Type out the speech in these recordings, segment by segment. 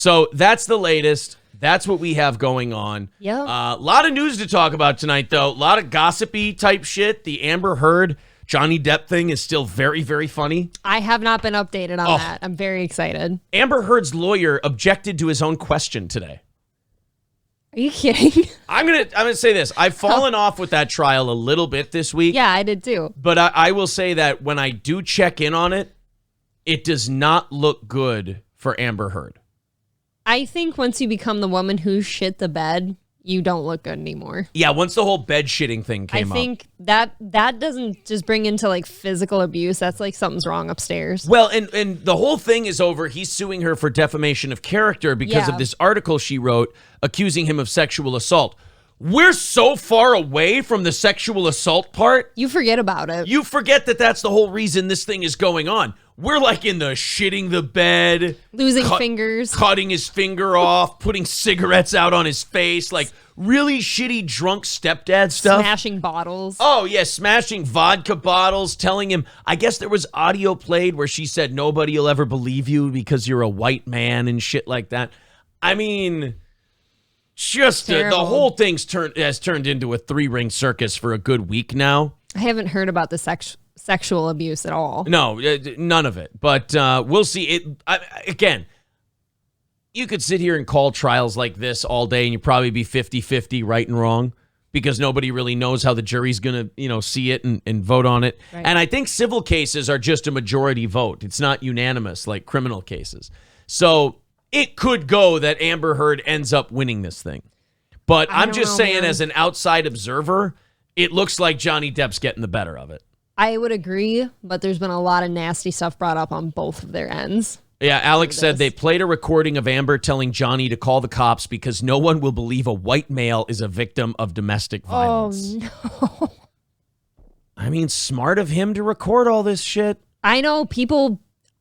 So that's the latest. That's what we have going on. Yeah. A lot of news to talk about tonight, though. A lot of gossipy type shit. The Amber Heard, Johnny Depp thing is still very, very funny. I have not been updated on that. I'm very excited. Amber Heard's lawyer objected to his own question today. Are you kidding? I'm gonna say this. I've fallen off with that trial a little bit this week. Yeah, I did too. But I will say that when I do check in on it, it does not look good for Amber Heard. I think once you become the woman who shit the bed, you don't look good anymore. Yeah, once the whole bed shitting thing came up. I think that doesn't just bring into like physical abuse. That's like something's wrong upstairs. Well, and the whole thing is over. He's suing her for defamation of character because of this article she wrote accusing him of sexual assault. We're so far away from the sexual assault part. You forget about it. You forget that that's the whole reason this thing is going on. We're like in the shitting the bed. Losing fingers. Cutting his finger off. Putting cigarettes out on his face. Like really shitty drunk stepdad stuff. Smashing bottles. Oh, yeah. Smashing vodka bottles. Telling him, I guess there was audio played where she said, nobody will ever believe you because you're a white man and shit like that. I mean... Just the whole thing's has turned into a 3-ring circus for a good week now. I haven't heard about the sexual abuse at all. No, none of it. But we'll see. Again, you could sit here and call trials like this all day and you'd probably be 50-50 right and wrong because nobody really knows how the jury's going to see it and vote on it. Right. And I think civil cases are just a majority vote. It's not unanimous like criminal cases. So... it could go that Amber Heard ends up winning this thing. But I'm just saying, as an outside observer, it looks like Johnny Depp's getting the better of it. I would agree, but there's been a lot of nasty stuff brought up on both of their ends. Yeah, Alex said they played a recording of Amber telling Johnny to call the cops because no one will believe a white male is a victim of domestic violence. Oh, no. I mean, smart of him to record all this shit. I know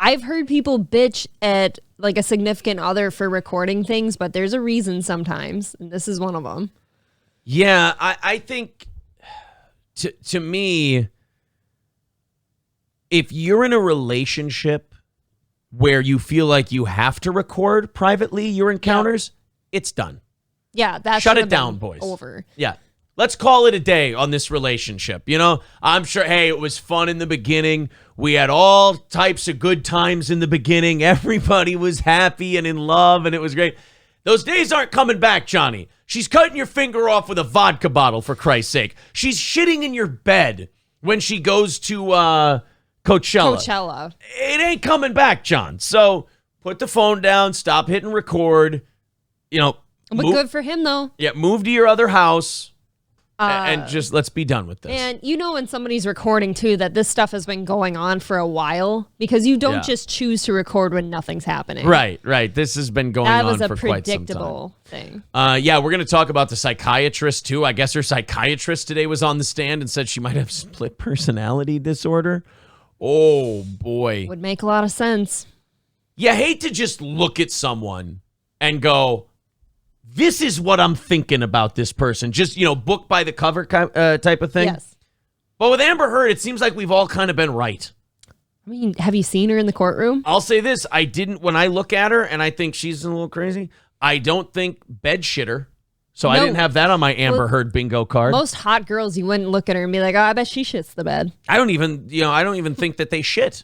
I've heard people bitch at like a significant other for recording things, but there's a reason sometimes, and this is one of them. Yeah, I think to me, if you're in a relationship where you feel like you have to record privately your encounters, it's done. Yeah, that's shut it down, boys. Over. Yeah. Let's call it a day on this relationship. You know, I'm sure, hey, it was fun in the beginning. We had all types of good times in the beginning. Everybody was happy and in love, and it was great. Those days aren't coming back, Johnny. She's cutting your finger off with a vodka bottle, for Christ's sake. She's shitting in your bed when she goes to Coachella. It ain't coming back, John. So put the phone down, stop hitting record. You know, but good for him, though. Yeah, move to your other house. And just let's be done with this. And you know when somebody's recording, too, that this stuff has been going on for a while because you don't just choose to record when nothing's happening. Right. This has been going on for quite some time. That was a predictable thing. Yeah, we're going to talk about the psychiatrist, too. I guess her psychiatrist today was on the stand and said she might have split personality disorder. Oh, boy. Would make a lot of sense. You hate to just look at someone and go... this is what I'm thinking about this person. Just, book by the cover type of thing. Yes. But with Amber Heard, it seems like we've all kind of been right. I mean, have you seen her in the courtroom? I'll say this. When I look at her and I think she's a little crazy, I don't think bed shitter. So I didn't have that on my Amber Heard bingo card. Most hot girls, you wouldn't look at her and be like, oh, I bet she shits the bed. I don't even think that they shit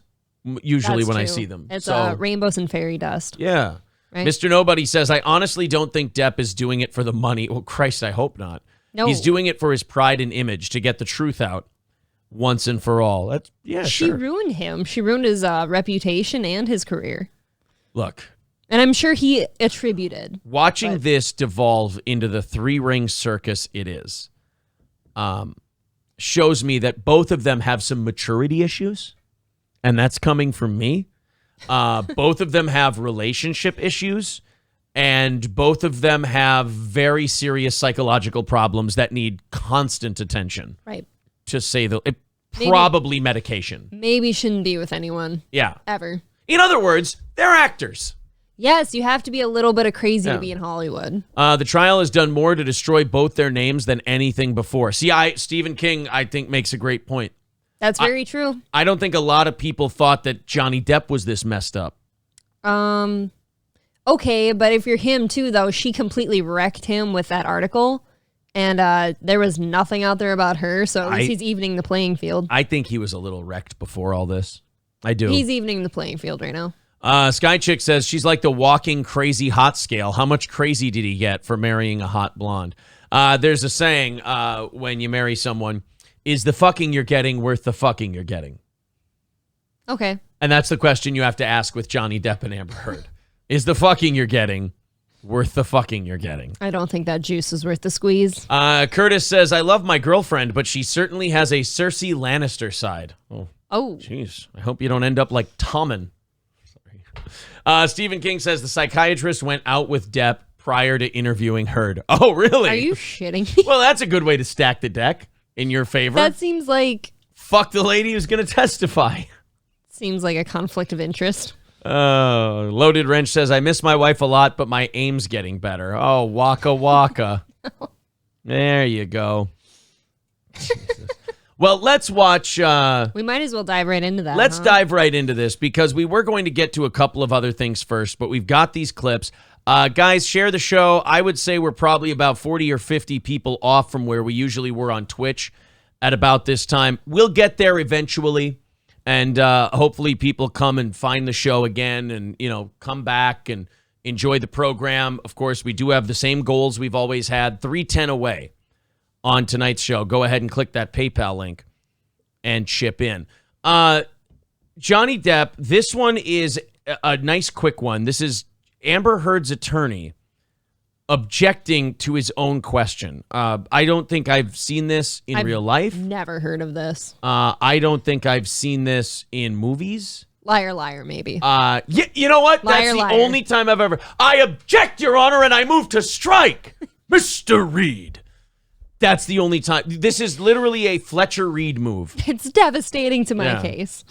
usually when I see them. It's rainbows and fairy dust. Yeah. Right? Mr. Nobody says, I honestly don't think Depp is doing it for the money. Well, Christ, I hope not. No. He's doing it for his pride and image to get the truth out once and for all. She ruined him. She ruined his reputation and his career. Look. And I'm sure he attributed. Watching this devolve into the 3-ring circus it is shows me that both of them have some maturity issues, and that's coming from me. Both of them have relationship issues, and both of them have very serious psychological problems that need constant attention. Right. To say probably medication. Maybe shouldn't be with anyone. Yeah. Ever. In other words, they're actors. Yes, you have to be a little bit of crazy to be in Hollywood. The trial has done more to destroy both their names than anything before. See, Stephen King, I think, makes a great point. That's very true. I don't think a lot of people thought that Johnny Depp was this messed up. Okay, but if you're him too, though, she completely wrecked him with that article. And there was nothing out there about her, so at least he's evening the playing field. I think he was a little wrecked before all this. I do. He's evening the playing field right now. Sky Chick says she's like the walking crazy hot scale. How much crazy did he get for marrying a hot blonde? There's a saying when you marry someone, is the fucking you're getting worth the fucking you're getting? Okay. And that's the question you have to ask with Johnny Depp and Amber Heard. Is the fucking you're getting worth the fucking you're getting? I don't think that juice is worth the squeeze. Curtis says, I love my girlfriend, but she certainly has a Cersei Lannister side. Oh. Jeez. I hope you don't end up like Tommen. Sorry. Stephen King says the psychiatrist went out with Depp prior to interviewing Heard. Oh, really? Are you shitting me? Well, that's a good way to stack the deck in your favor. That seems like... Fuck the lady who's going to testify. Seems like a conflict of interest. Loaded Wrench says, I miss my wife a lot, but my aim's getting better. Oh, waka waka. There you go. Well, let's watch. We might as well dive right into that. Let's dive right into this because we were going to get to a couple of other things first, but we've got these clips. Guys, share the show. I would say we're probably about 40 or 50 people off from where we usually were on Twitch at about this time. We'll get there eventually. And hopefully people come and find the show again and, come back and enjoy the program. Of course, we do have the same goals we've always had. 310 away on tonight's show. Go ahead and click that PayPal link and chip in. Johnny Depp, this one is a nice quick one. This is Amber Heard's attorney objecting to his own question. I don't think I've seen this in real life. Never heard of this. I don't think I've seen this in movies. Liar, liar, maybe. Yeah, you know what? Liar, That's the liar. only time I've ever... I object, Your Honor, and I move to strike. Mr. Reed. That's the only time. This is literally a Fletcher Reed move. It's devastating to my case.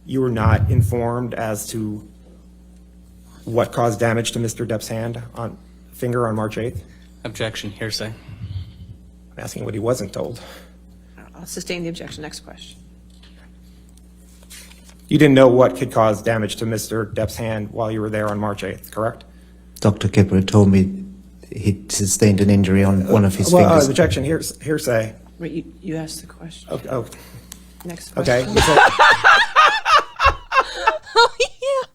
You were not informed as to what caused damage to Mr. Depp's finger on March 8th? Objection, hearsay. I'm asking what he wasn't told. I'll sustain the objection. Next question. You didn't know what could cause damage to Mr. Depp's hand while you were there on March 8th, correct? Dr. Kipper told me he sustained an injury on one of his fingers. Objection, hearsay. Wait, you asked the question. Oh. Next question. Okay. Oh, yeah.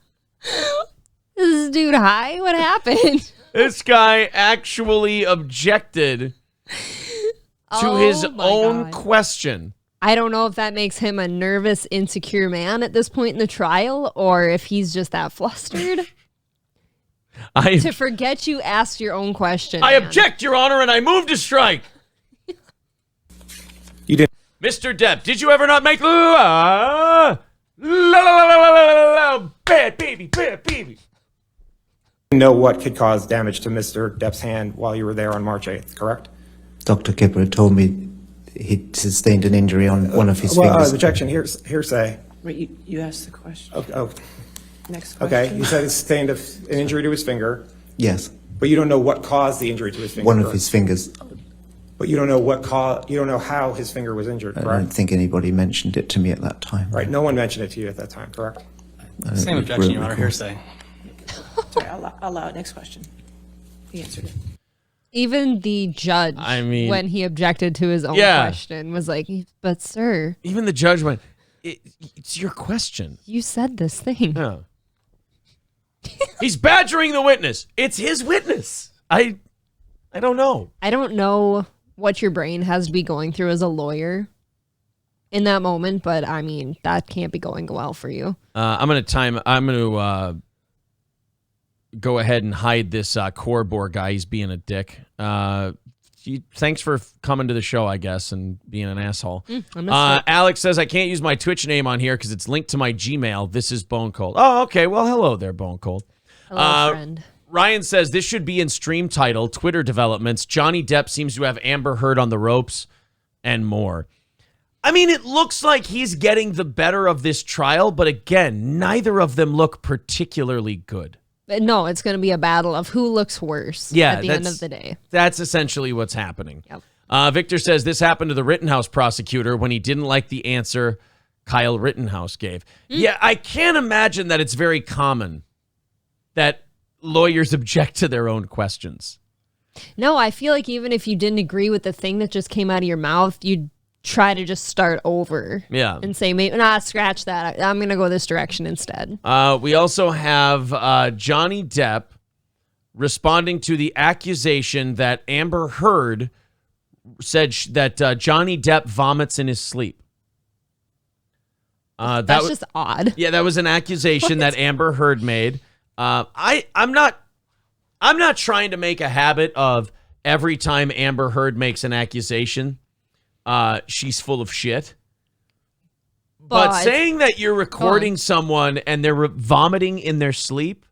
Is this dude high? What happened? This guy actually objected to his own question. I don't know if that makes him a nervous, insecure man at this point in the trial or if he's just that flustered. To forget you asked your own question. I object, Your Honor, and I move to strike. You did. Mr. Depp, did you ever not make bad baby, bad baby? Know what could cause damage to Mr. Depp's hand while you were there on March 8th, correct? Dr. Kipper told me he sustained an injury on one of his fingers. Objection, hearsay. Wait, you asked the question. Next question. Okay, you said he sustained an injury to his finger, Yes, but you don't know what caused the injury to his finger. one of correct? his fingers. But you don't know you don't know how his finger was injured, I correct? don't think anybody mentioned it to me at that time. Right, no one mentioned it to you at that time, correct? Same objection, Your Honor, hearsay. Sorry, I'll allow it. Next question. He answered it. Even the judge, when he objected to his own question, was like, but sir. Even the judge went, it's your question. You said this thing. Yeah. He's badgering the witness. It's his witness. I don't know. I don't know what your brain has to be going through as a lawyer in that moment, but I mean, that can't be going well for you. I'm going to go ahead and hide this Corbor guy. He's being a dick. Thanks for coming to the show, I guess, and being an asshole. Alex says, I can't use my Twitch name on here because it's linked to my Gmail. This is Bone Cold. Oh, okay. Well, hello there, Bone Cold. Hello, friend. Ryan says, this should be in stream title, Twitter developments. Johnny Depp seems to have Amber Heard on the ropes and more. I mean, it looks like he's getting the better of this trial, but again, neither of them look particularly good. No, it's going to be a battle of who looks worse at the end of the day. That's essentially what's happening. Yep. Victor says this happened to the Rittenhouse prosecutor when he didn't like the answer Kyle Rittenhouse gave. Yeah, I can't imagine that it's very common that lawyers object to their own questions. No, I feel like even if you didn't agree with the thing that just came out of your mouth, you'd try to just start over. Yeah. And say, maybe, nah, scratch that. I'm going to go this direction instead. We also have Johnny Depp responding to the accusation that Amber Heard said that Johnny Depp vomits in his sleep. That's just odd. Yeah, that was an accusation that Amber Heard made. I'm not trying to make a habit of every time Amber Heard makes an accusation, she's full of shit. But saying that you're recording someone and they're vomiting in their sleep,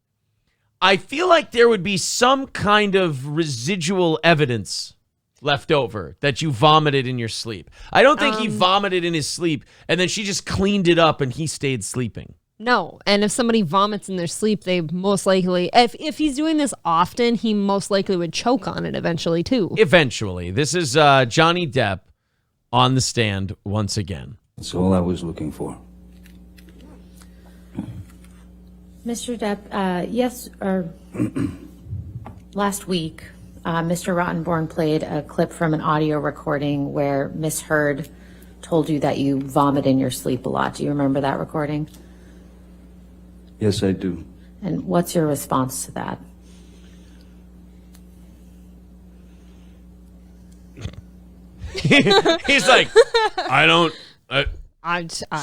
I feel like there would be some kind of residual evidence left over that you vomited in your sleep. I don't think he vomited in his sleep and then she just cleaned it up and he stayed sleeping. No, and if somebody vomits in their sleep, they most likely, if he's doing this often, he most likely would choke on it eventually too. Eventually. This is Johnny Depp on the stand once again. That's all I was looking for. Mr. Depp, last week, Mr. Rottenborn played a clip from an audio recording where Miss Heard told you that you vomit in your sleep a lot. Do you remember that recording? Yes, I do. And what's your response to that? He's like, I don't...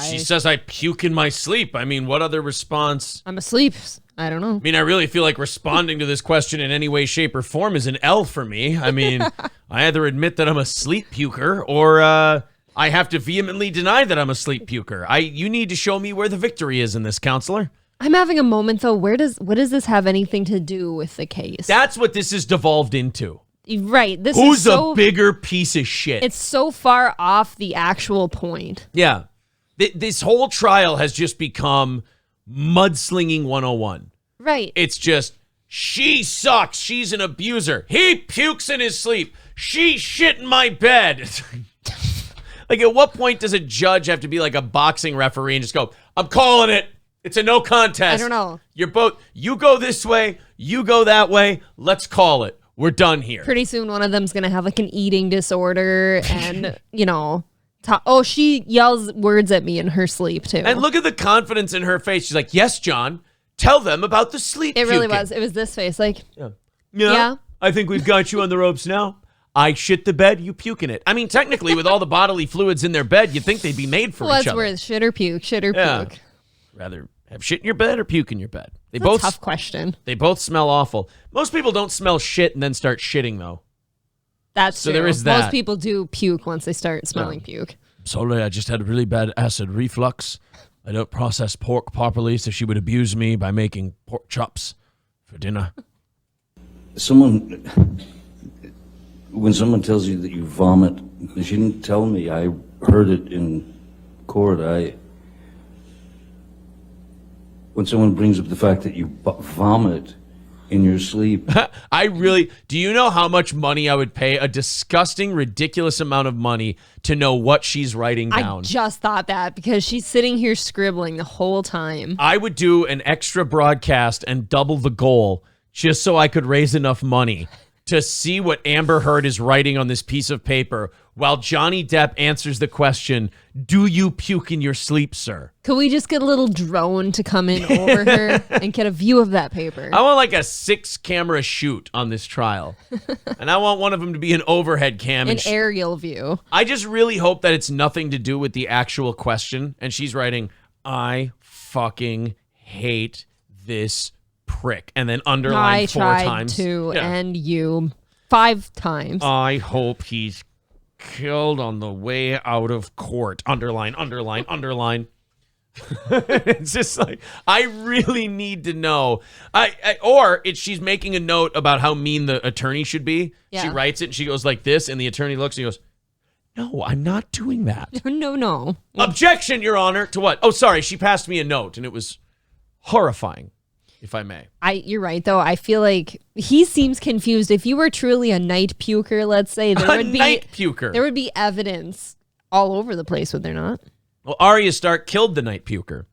She says I puke in my sleep. I mean, what other response? I'm asleep. I don't know. I mean, I really feel like responding to this question in any way, shape, or form is an L for me. I mean, I either admit that I'm a sleep puker or I have to vehemently deny that I'm a sleep puker. You need to show me where the victory is in this, counselor. I'm having a moment, though. What does this have anything to do with the case? That's what this has devolved into. Right. Who's a bigger piece of shit? It's so far off the actual point. Yeah. This whole trial has just become mudslinging 101. Right. It's just, she sucks. She's an abuser. He pukes in his sleep. She shit in my bed. Like, at what point does a judge have to be like a boxing referee and just go, I'm calling it. It's a no contest. I don't know. You go this way, you go that way. Let's call it. We're done here. Pretty soon one of them's going to have like an eating disorder and, she yells words at me in her sleep too. And look at the confidence in her face. She's like, yes, John, tell them about the sleep It really puking. was. It was this face. Like, yeah. I think we've got you on the ropes now. I shit the bed, you puke in it. I mean, technically, with all the bodily fluids in their bed, you'd think they'd be made for each other. That's where shit or puke, puke. Rather have shit in your bed or puke in your bed? That's a tough question. They both smell awful. Most people don't smell shit and then start shitting, though. That's so true. there is that. Most people do puke once they start smelling puke. Sorry, I just had a really bad acid reflux. I don't process pork properly, so she would abuse me by making pork chops for dinner. When someone tells you that you vomit, she didn't tell me. I heard it in court. When someone brings up the fact that you vomit in your sleep. Do you know how much money I would pay? A disgusting, ridiculous amount of money to know what she's writing down. I just thought that because she's sitting here scribbling the whole time. I would do an extra broadcast and double the goal just so I could raise enough money to see what Amber Heard is writing on this piece of paper while Johnny Depp answers the question, do you puke in your sleep, sir? Could we just get a little drone to come in over her and get a view of that paper? I want like a 6-camera shoot on this trial. And I want one of them to be an overhead cam. An aerial view. I just really hope that it's nothing to do with the actual question. And she's writing, I fucking hate this prick, and then underline 4 times. I tried to end you 5 times. I hope he's killed on the way out of court. Underline, underline, underline. It's just like, I really need to know. She's making a note about how mean the attorney should be. Yeah. She writes it and she goes like this, and the attorney looks and he goes, no, I'm not doing that. No. Objection, Your Honor. To what? Oh, sorry. She passed me a note and it was horrifying. If I may. You're right, though. I feel like he seems confused. If you were truly a night puker, let's say, there would be evidence all over the place, would there not? Well, Arya Stark killed the night puker.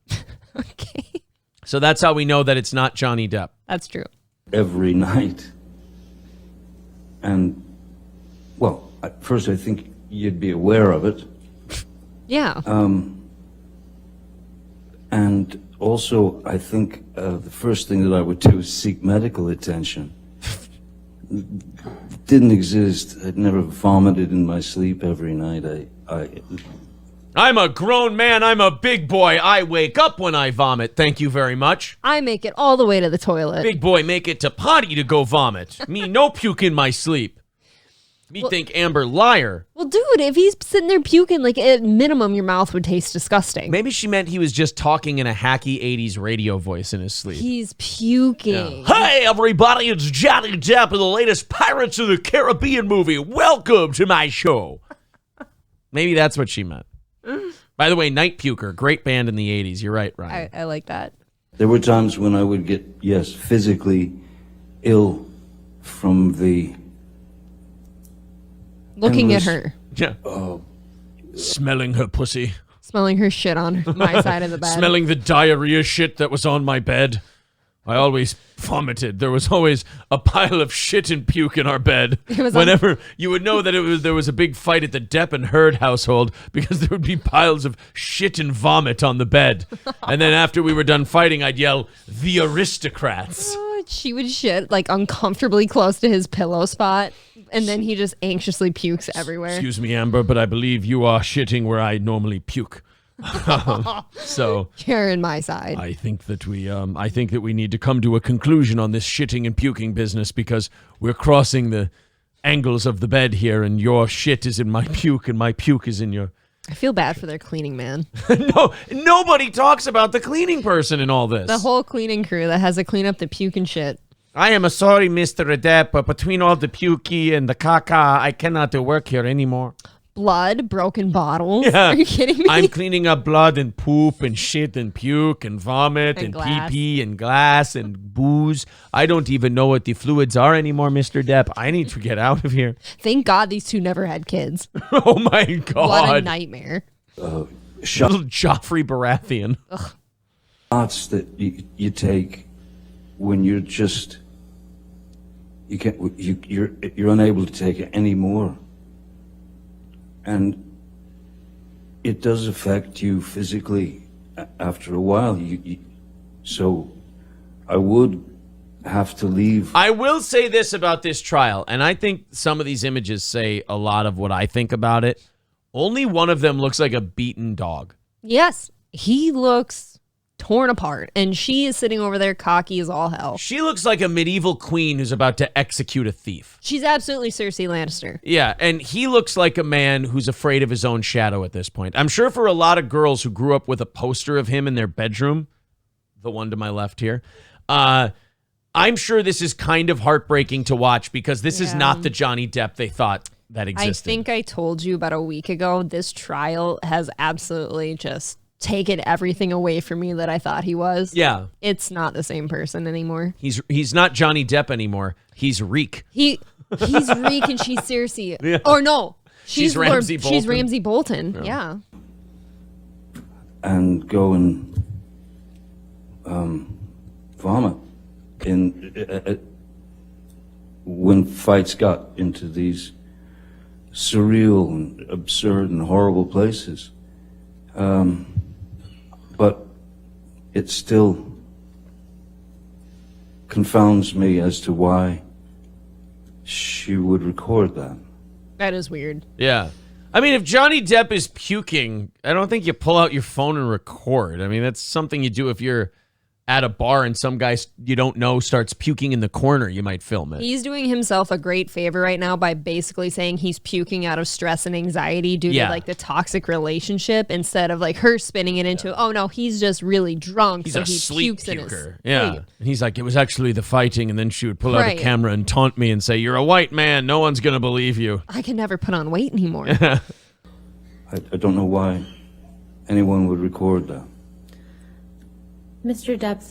Okay. So that's how we know that it's not Johnny Depp. That's true. Every night. And, well, at first I think you'd be aware of it. Yeah. And also, I think the first thing that I would do is seek medical attention. It didn't exist. I'd never vomited in my sleep every night. I'm a grown man. I'm a big boy. I wake up when I vomit. Thank you very much. I make it all the way to the toilet. Big boy make it to potty to go vomit. Me no puke in my sleep. Me think Amber liar. Well, dude, if he's sitting there puking, like at minimum, your mouth would taste disgusting. Maybe she meant he was just talking in a hacky 80s radio voice in his sleep. He's puking. Hey, everybody, it's Johnny Depp of the latest Pirates of the Caribbean movie. Welcome to my show. Maybe that's what she meant. By the way, Night Puker, great band in the 80s. You're right, Ryan. I like that. There were times when I would get, yes, physically ill from the... Looking endless- at her. Yeah. Smelling her pussy. Smelling her shit on my side of the bed. Smelling the diarrhea shit that was on my bed. I always vomited. There was always a pile of shit and puke in our bed. Whenever you would know that there was a big fight at the Depp and Heard household because there would be piles of shit and vomit on the bed. And then after we were done fighting, I'd yell, "The aristocrats." She would shit like uncomfortably close to his pillow spot, and then he just anxiously pukes everywhere. Excuse me, Amber, but I believe you are shitting where I normally puke. So you're in my side. I think that we need to come to a conclusion on this shitting and puking business because we're crossing the angles of the bed here, and your shit is in my puke, and my puke is in your. I feel bad for their cleaning man. No, nobody talks about the cleaning person in all this. The whole cleaning crew that has to clean up the puke and shit. I am sorry, Mr. Depp, but between all the pukey and the caca, I cannot work here anymore. Blood, broken bottles. Yeah. Are you kidding me? I'm cleaning up blood and poop and shit and puke and vomit and glass. pee-pee and glass and booze. I don't even know what the fluids are anymore, Mr. Depp. I need to get out of here. Thank God these two never had kids. Oh, my God. What a nightmare. Little Joffrey Baratheon. Shots that you take when you're just... You're unable to take it anymore. And it does affect you physically after a while. So I would have to leave. I will say this about this trial, and I think some of these images say a lot of what I think about it. Only one of them looks like a beaten dog. Yes, he looks torn apart, and she is sitting over there cocky as all hell. She looks like a medieval queen who's about to execute a thief. She's absolutely Cersei Lannister. Yeah, and he looks like a man who's afraid of his own shadow at this point. I'm sure for a lot of girls who grew up with a poster of him in their bedroom, the one to my left here, I'm sure this is kind of heartbreaking to watch because this is not the Johnny Depp they thought that existed. I think I told you about a week ago, this trial has absolutely just taken everything away from me that I thought he was. Yeah. It's not the same person anymore. He's not Johnny Depp anymore. He's Reek. He's Reek and she's Cersei. Yeah. Or no. She's Ramsay Bolton. She's Ramsay Bolton. Yeah. And go and vomit when fights got into these surreal and absurd and horrible places. But it still confounds me as to why she would record that. That is weird. Yeah. I mean, if Johnny Depp is puking, I don't think you pull out your phone and record. I mean, that's something you do if you're at a bar and some guy you don't know starts puking in the corner, you might film it. He's doing himself a great favor right now by basically saying he's puking out of stress and anxiety due to like the toxic relationship instead of like her spinning it into, oh no, he's just really drunk. He's so a he sleep pukes in his puker. sleep. And he's like, it was actually the fighting, and then she would pull out a camera and taunt me and say, you're a white man, no one's going to believe you. I can never put on weight anymore. I don't know why anyone would record that. Mr. Depp,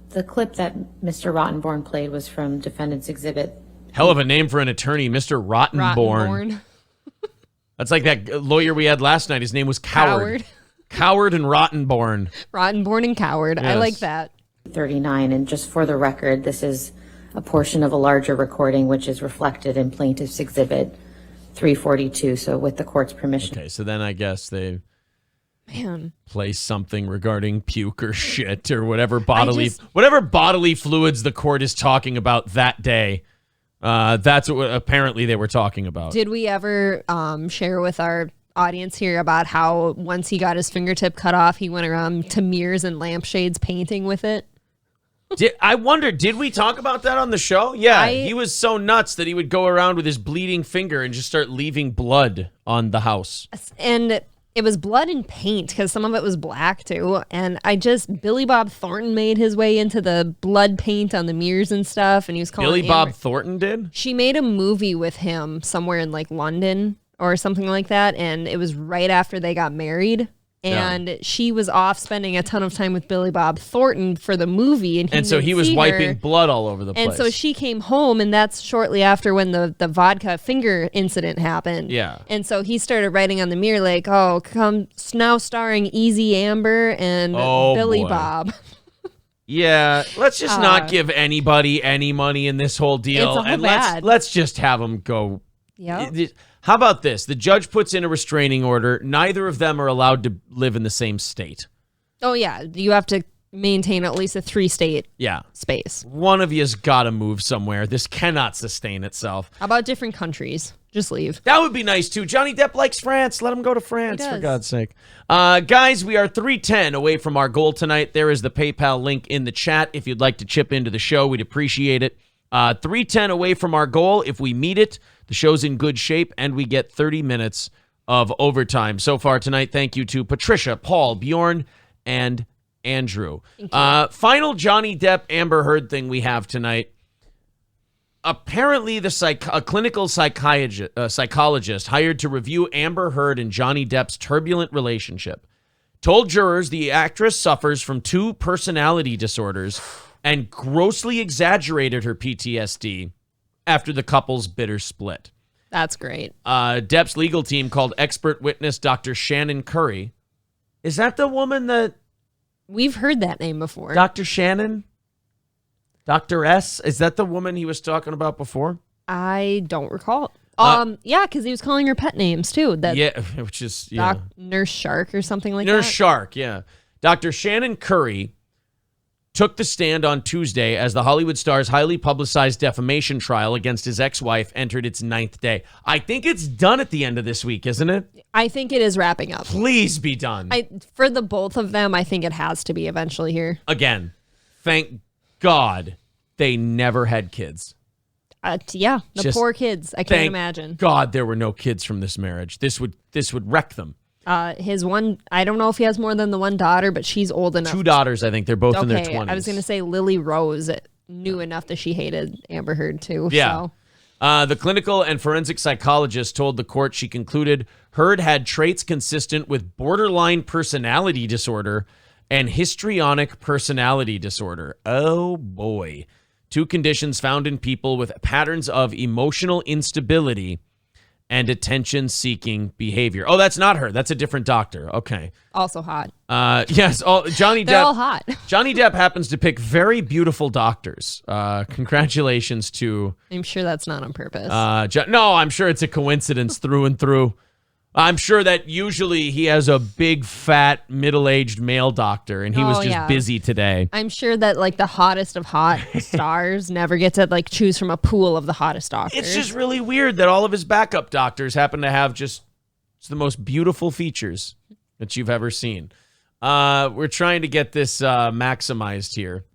the clip that Mr. Rottenborn played was from Defendant's Exhibit. Hell of a name for an attorney, Mr. Rottenborn. That's like that lawyer we had last night. His name was Coward. Coward and Rottenborn. Rottenborn and Coward. Yes. I like that. 39, and just for the record, this is a portion of a larger recording which is reflected in Plaintiff's Exhibit 342, so with the court's permission. Okay, so then I guess they Man. play something regarding puke or shit or whatever bodily fluids the court is talking about that day. That's what apparently they were talking about. Did we ever share with our audience here about how once he got his fingertip cut off, he went around to mirrors and lampshades painting with it? I wonder, did we talk about that on the show? Yeah, he was so nuts that he would go around with his bleeding finger and just start leaving blood on the house. And it was blood and paint because some of it was black too. And Billy Bob Thornton made his way into the blood paint on the mirrors and stuff. And he was calling Billy Bob Thornton did? She made a movie with him somewhere in like London or something like that. And it was right after they got married. And she was off spending a ton of time with Billy Bob Thornton for the movie. And so he was wiping blood all over the place. And so she came home, and that's shortly after when the vodka finger incident happened. Yeah. And so he started writing on the mirror like, oh, come now starring Easy Amber and Billy Bob. Yeah, let's just not give anybody any money in this whole deal. It's all and bad. let's just have them go. Yeah. How about this? The judge puts in a restraining order. Neither of them are allowed to live in the same state. Oh, yeah. You have to maintain at least a 3-state space. One of you's got to move somewhere. This cannot sustain itself. How about different countries? Just leave. That would be nice, too. Johnny Depp likes France. Let him go to France, for God's sake. Guys, we are 3:10 away from our goal tonight. There is the PayPal link in the chat. If you'd like to chip into the show, we'd appreciate it. 3:10 away from our goal. If we meet it, the show's in good shape, and we get 30 minutes of overtime. So far tonight, thank you to Patricia, Paul, Bjorn, and Andrew. Final Johnny Depp Amber Heard thing we have tonight. Apparently, a clinical psychologist hired to review Amber Heard and Johnny Depp's turbulent relationship told jurors the actress suffers from 2 personality disorders and grossly exaggerated her PTSD after the couple's bitter split. That's great. Depp's legal team called expert witness Dr. Shannon Curry. Is that the woman that... We've heard that name before. Dr. Shannon? Dr. S? Is that the woman he was talking about before? I don't recall. Yeah, because he was calling her pet names, too. Which is... Nurse Shark or something like that. Nurse Shark, yeah. Dr. Shannon Curry took the stand on Tuesday as the Hollywood star's highly publicized defamation trial against his ex-wife entered its 9th day. I think it's done at the end of this week, isn't it? I think it is wrapping up. Please be done. For the both of them, I think it has to be eventually here. Again, thank God they never had kids. The poor kids. I can't imagine. God, there were no kids from this marriage. This would wreck them. His one, I don't know if he has more than the one daughter, but she's old enough. 2 daughters, I think. They're both in their 20s. I was going to say Lily Rose knew enough that she hated Amber Heard too. Yeah. So. The clinical and forensic psychologist told the court she concluded Heard had traits consistent with borderline personality disorder and histrionic personality disorder. Oh, boy. 2 conditions found in people with patterns of emotional instability and attention-seeking behavior. Oh, that's not her. That's a different doctor. Okay. Also hot. Yes. Johnny Depp. They're all hot. Johnny Depp happens to pick very beautiful doctors. Congratulations to... I'm sure that's not on purpose. No, I'm sure it's a coincidence through and through. I'm sure that usually he has a big, fat, middle-aged male doctor, and he was just busy today. I'm sure that like the hottest of hot stars never get to like choose from a pool of the hottest doctors. It's just really weird that all of his backup doctors happen to have just the most beautiful features that you've ever seen. We're trying to get this maximized here,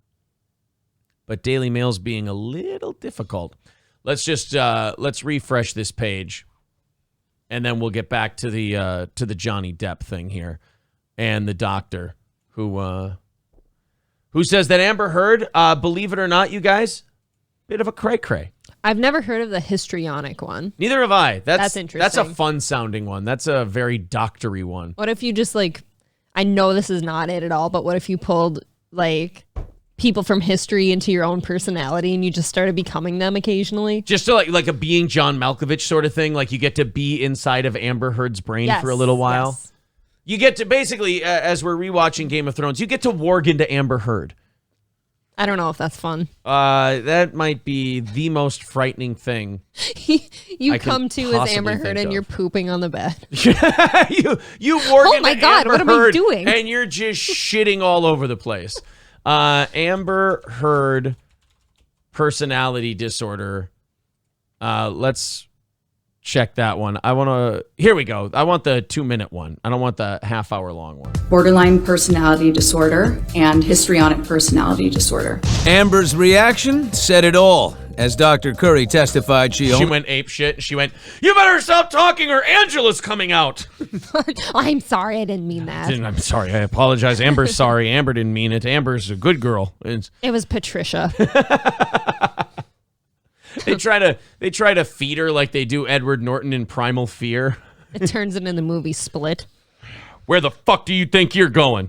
but Daily Mail's being a little difficult. Let's refresh this page. And then we'll get back to the Johnny Depp thing here, and the doctor who says that Amber Heard, believe it or not, you guys, bit of a cray-cray. I've never heard of the histrionic one. Neither have I. That's interesting. That's a fun-sounding one. That's a very doctory one. What if you just like, I know this is not it at all, but what if you pulled like people from history into your own personality and you just started becoming them occasionally. Just to like a being John Malkovich sort of thing. Like you get to be inside of Amber Heard's brain for a little while. Yes. You get to basically, as we're rewatching Game of Thrones, you get to warg into Amber Heard. I don't know if that's fun. That might be the most frightening thing. You I come could to as possibly Amber Heard think and of. you're pooping on the bed. you warg Oh into my God, Amber what am I Heard, doing? and you're just shitting all over the place. Amber Heard personality disorder. Let's check that one. Here we go. I want the 2-minute one. I don't want the half-hour-long one. Borderline personality disorder and histrionic personality disorder. Amber's reaction said it all. As Dr. Curry testified, she went ape shit. She went, "You better stop talking or Angela's coming out." I'm sorry, I didn't mean that. I'm sorry. I apologize. Amber's sorry. Amber didn't mean it. Amber's a good girl. It was Patricia. They try to feed her like they do Edward Norton in Primal Fear. It turns it in the movie Split. Where the fuck do you think you're going?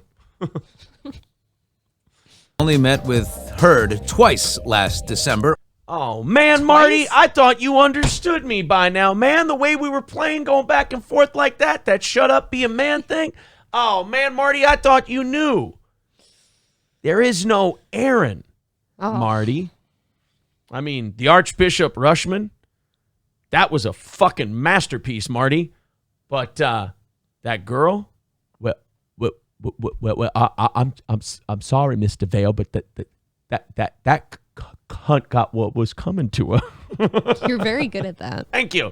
only met with Heard twice last December. Oh, man, Marty, I thought you understood me by now, man. The way we were playing, going back and forth like that shut up, be a man thing. Oh, man, Marty, I thought you knew. There is no Aaron, Marty. I mean, the Archbishop Rushman, that was a fucking masterpiece, Marty. But that girl, well, I'm sorry, Mr. Vale, but that cunt got what was coming to her. You're very good at that. Thank you.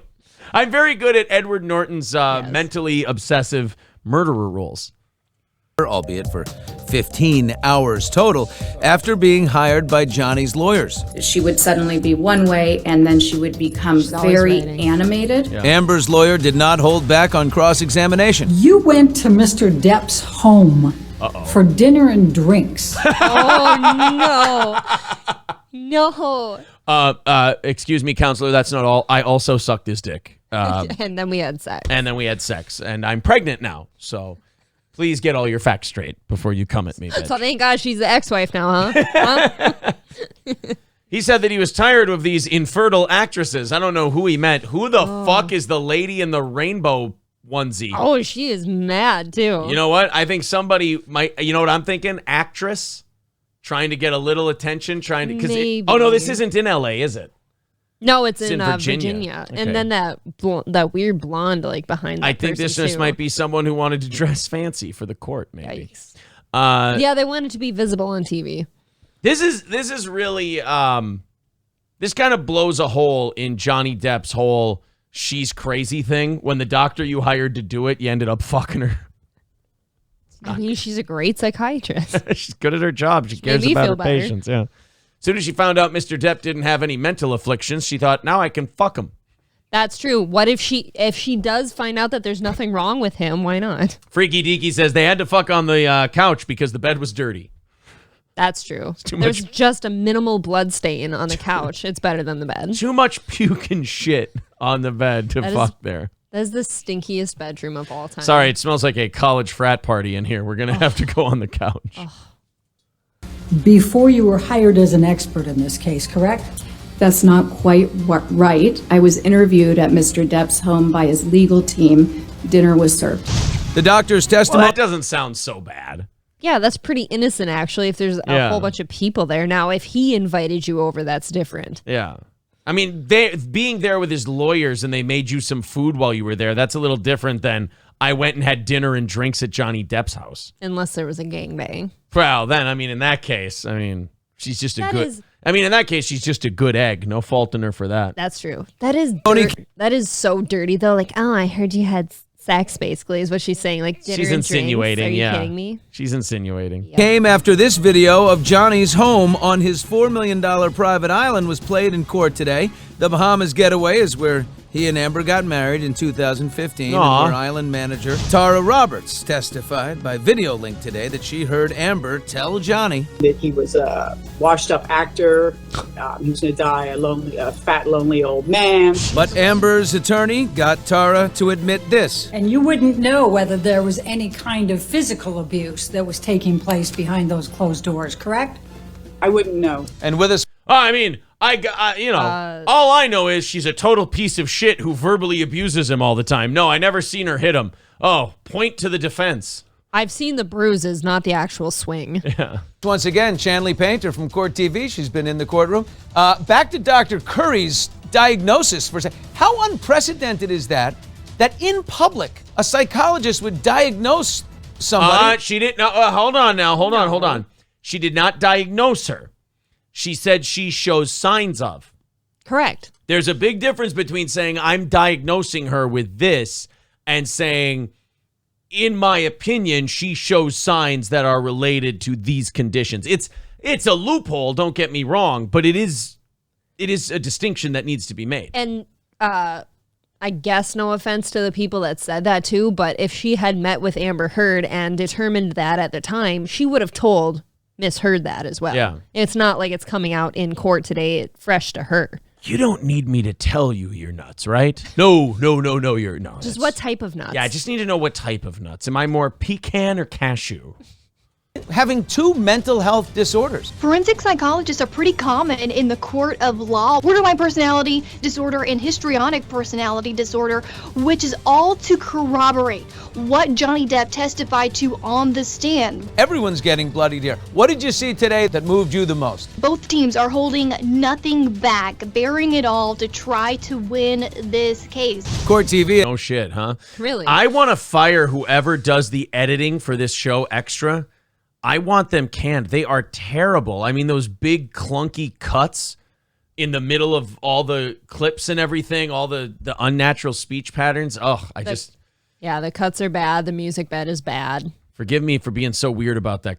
I'm very good at Edward Norton's mentally obsessive murderer roles. Albeit for 15 hours total, after being hired by Johnny's lawyers. She would suddenly be one way, and then she would become very animated. Yeah. Amber's lawyer did not hold back on cross-examination. You went to Mr. Depp's home for dinner and drinks. Oh, no. No. Excuse me, counselor, that's not all. I also sucked his dick. And then we had sex. And I'm pregnant now, so please get all your facts straight before you come at me, bitch. So thank God she's the ex-wife now, huh? He said that he was tired of these infertile actresses. I don't know who he meant. Who the fuck is the lady in the rainbow onesie? Oh, she is mad, too. You know what? I think somebody might, you know what I'm thinking? Actress trying to get a little attention, Maybe. Oh, no, this isn't in LA, is it? No, it's in Virginia. Okay. And then that weird blonde like behind that I think this just might be someone who wanted to dress fancy for the court, maybe. Yikes. Yeah, they wanted to be visible on TV. This is really this kind of blows a hole in Johnny Depp's whole she's crazy thing. When the doctor you hired to do it, you ended up fucking her. I mean, she's a great psychiatrist. She's good at her job. She cares about her patients. Yeah. As soon as she found out Mr. Depp didn't have any mental afflictions, she thought, now I can fuck him. That's true. What if she does find out that there's nothing wrong with him? Why not? Freaky Deaky says they had to fuck on the couch because the bed was dirty. That's true. There's just a minimal blood stain on the couch. It's better than the bed. Too much puke and shit on the bed to fuck there. That is the stinkiest bedroom of all time. Sorry, it smells like a college frat party in here. We're going to have to go on the couch. Before you were hired as an expert in this case, correct? That's not quite right. I was interviewed at Mr. Depp's home by his legal team. Dinner was served. The doctor's testimony... Well, that doesn't sound so bad. Yeah, that's pretty innocent, actually, if there's a whole bunch of people there. Now, if he invited you over, that's different. Yeah. I mean, being there with his lawyers and they made you some food while you were there, that's a little different than I went and had dinner and drinks at Johnny Depp's house. Unless there was a gangbang. Well, then, I mean, in that case, she's just in that case, she's just a good egg. No fault in her for that. That's true. That is that is so dirty, though. Like, oh, I heard you had sex, basically, is what she's saying. Like, dinner she's and insinuating, drinks. Are you kidding me? She's insinuating. Yeah. Came after this video of Johnny's home on his $4 million private island was played in court today. The Bahamas getaway is where he and Amber got married in 2015, and where island manager Tara Roberts testified by video link today that she heard Amber tell Johnny that he was a washed-up actor. He was going to die a fat, lonely old man. But Amber's attorney got Tara to admit this. And you wouldn't know whether there was any kind of physical abuse that was taking place behind those closed doors, correct? I wouldn't know. And with us, I mean, all I know is she's a total piece of shit who verbally abuses him all the time. No, I never seen her hit him. Oh, point to the defense. I've seen the bruises, not the actual swing. Yeah. once again, Chanley Painter from Court TV. She's been in the courtroom. Back to Dr. Curry's diagnosis for a second. How unprecedented is that in public a psychologist would diagnose somebody? She didn't. Hold on. She did not diagnose her. She said she shows signs of. Correct. There's a big difference between saying I'm diagnosing her with this and saying, in my opinion, she shows signs that are related to these conditions. It's a loophole, don't get me wrong, but it is a distinction that needs to be made. And I guess no offense to the people that said that too, but if she had met with Amber Heard and determined that at the time, she would have told Miss Heard that as well. Yeah. It's not like it's coming out in court today fresh to her. You don't need me to tell you you're nuts, right? No, you're nuts. Just what type of nuts? Yeah, I just need to know what type of nuts. Am I more pecan or cashew? Having two mental health disorders. Forensic psychologists are pretty common in the court of law. Borderline personality disorder and histrionic personality disorder, which is all to corroborate what Johnny Depp testified to on the stand. Everyone's getting bloodied here. What did you see today that moved you the most? Both teams are holding nothing back, bearing it all to try to win this case. Court TV. Oh shit, huh? Really? I want to fire whoever does the editing for this show extra. I want them canned. They are terrible. I mean, those big clunky cuts in the middle of all the clips and everything, all the unnatural speech patterns. Oh, Yeah, the cuts are bad. The music bed is bad. Forgive me for being so weird about that